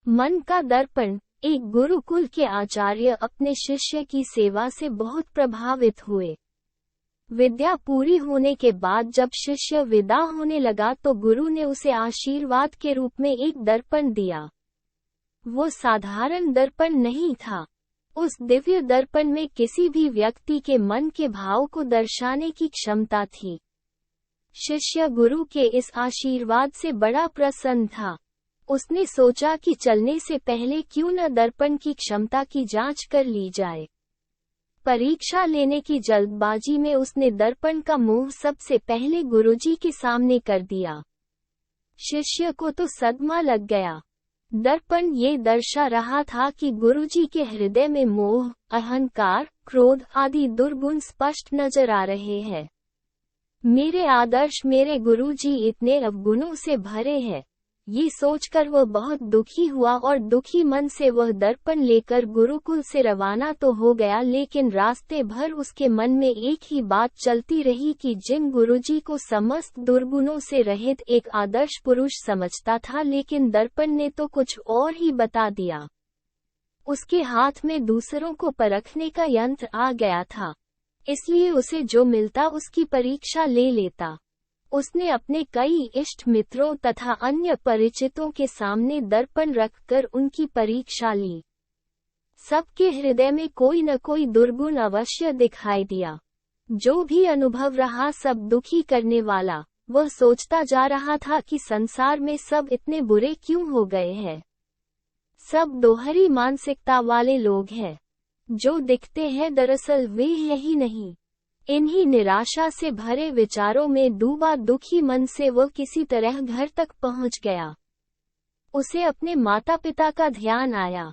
मन का दर्पण। एक गुरुकुल के आचार्य अपने शिष्य की सेवा से बहुत प्रभावित हुए। विद्या पूरी होने के बाद जब शिष्य विदा होने लगा तो गुरु ने उसे आशीर्वाद के रूप में एक दर्पण दिया। वो साधारण दर्पण नहीं था। उस दिव्य दर्पण में किसी भी व्यक्ति के मन के भाव को दर्शाने की क्षमता थी। शिष्य गुरु के इस आशीर्वाद से बड़ा प्रसन्न था। उसने सोचा कि चलने से पहले क्यों न दर्पण की क्षमता की जांच कर ली जाए। परीक्षा लेने की जल्दबाजी में उसने दर्पण का मुंह सबसे पहले गुरुजी के सामने कर दिया। शिष्य को तो सदमा लग गया। दर्पण ये दर्शा रहा था कि गुरुजी के हृदय में मोह, अहंकार, क्रोध आदि दुर्गुण स्पष्ट नजर आ रहे हैं। मेरे आदर्श मेरे गुरुजी इतने अवगुणों से भरे हैं। ये सोचकर वह बहुत दुखी हुआ और दुखी मन से वह दर्पण लेकर गुरुकुल से रवाना तो हो गया, लेकिन रास्ते भर उसके मन में एक ही बात चलती रही कि जिन गुरुजी को समस्त दुर्गुणों से रहित एक आदर्श पुरुष समझता था, लेकिन दर्पण ने तो कुछ और ही बता दिया। उसके हाथ में दूसरों को परखने का यंत्र आ गया था, इसलिए उसे जो मिलता उसकी परीक्षा ले लेता। उसने अपने कई इष्ट मित्रों तथा अन्य परिचितों के सामने दर्पण रखकर उनकी परीक्षा ली। सबके हृदय में कोई न कोई दुर्गुण अवश्य दिखाई दिया। जो भी अनुभव रहा सब दुखी करने वाला। वह सोचता जा रहा था कि संसार में सब इतने बुरे क्यों हो गए हैं। सब दोहरी मानसिकता वाले लोग हैं। जो दिखते हैं दरअसल वे यही नहीं। इन्हीं निराशा से भरे विचारों में डूबा दुखी मन से वह किसी तरह घर तक पहुंच गया। उसे अपने माता पिता का ध्यान आया।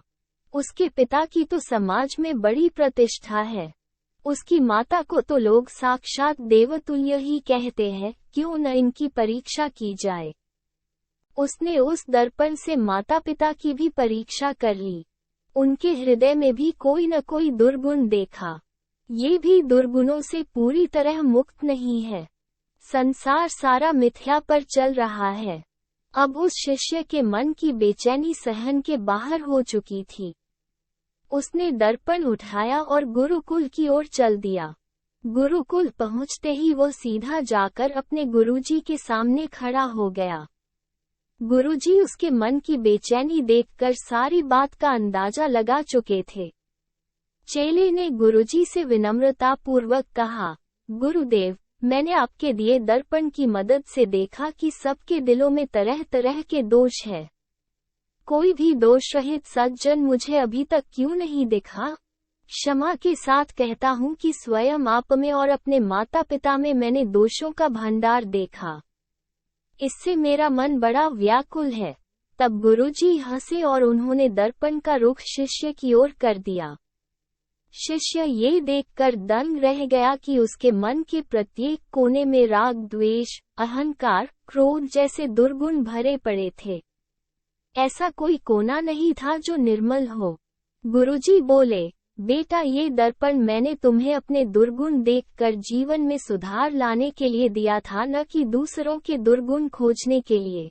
उसके पिता की तो समाज में बड़ी प्रतिष्ठा है। उसकी माता को तो लोग साक्षात देवतुल्य ही कहते हैं, क्यों न इनकी परीक्षा की जाए। उसने उस दर्पण से माता पिता की भी परीक्षा कर ली। उनके हृदय में भी कोई न कोई दुर्गुण देखा। ये भी दुर्गुणों से पूरी तरह मुक्त नहीं है। संसार सारा मिथ्या पर चल रहा है। अब उस शिष्य के मन की बेचैनी सहन के बाहर हो चुकी थी। उसने दर्पण उठाया और गुरुकुल की ओर चल दिया। गुरुकुल पहुंचते ही वो सीधा जाकर अपने गुरुजी के सामने खड़ा हो गया। गुरुजी उसके मन की बेचैनी देखकर सारी बात का अंदाजा लगा चुके थे। चेले ने गुरुजी से विनम्रता पूर्वक कहा, गुरुदेव, मैंने आपके दिए दर्पण की मदद से देखा कि सबके दिलों में तरह तरह के दोष है। कोई भी दोष रहित सज्जन मुझे अभी तक क्यों नहीं दिखा? क्षमा के साथ कहता हूँ कि स्वयं आप में और अपने माता पिता में मैंने दोषों का भंडार देखा। इससे मेरा मन बड़ा व्याकुल है। तब गुरुजी हंसे और उन्होंने दर्पण का रुख शिष्य की ओर कर दिया। शिष्य ये देखकर दंग रह गया कि उसके मन के प्रत्येक कोने में राग, द्वेष, अहंकार, क्रोध जैसे दुर्गुण भरे पड़े थे। ऐसा कोई कोना नहीं था जो निर्मल हो। गुरुजी बोले, बेटा, ये दर्पण मैंने तुम्हें अपने दुर्गुण देखकर जीवन में सुधार लाने के लिए दिया था, न कि दूसरों के दुर्गुण खोजने के लिए।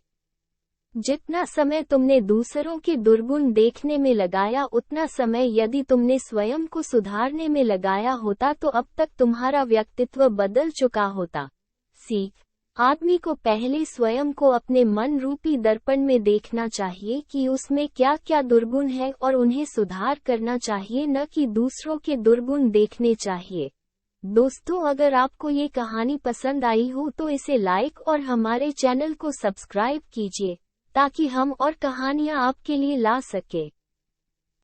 जितना समय तुमने दूसरों के दुर्गुण देखने में लगाया, उतना समय यदि तुमने स्वयं को सुधारने में लगाया होता तो अब तक तुम्हारा व्यक्तित्व बदल चुका होता। सीख: आदमी को पहले स्वयं को अपने मन रूपी दर्पण में देखना चाहिए कि उसमें क्या क्या दुर्गुण है और उन्हें सुधार करना चाहिए, न कि दूसरों के दुर्गुण देखने चाहिए। दोस्तों, अगर आपको ये कहानी पसंद आई हो तो इसे लाइक और हमारे चैनल को सब्सक्राइब कीजिए ताकि हम और कहानियाँ आपके लिए ला सके।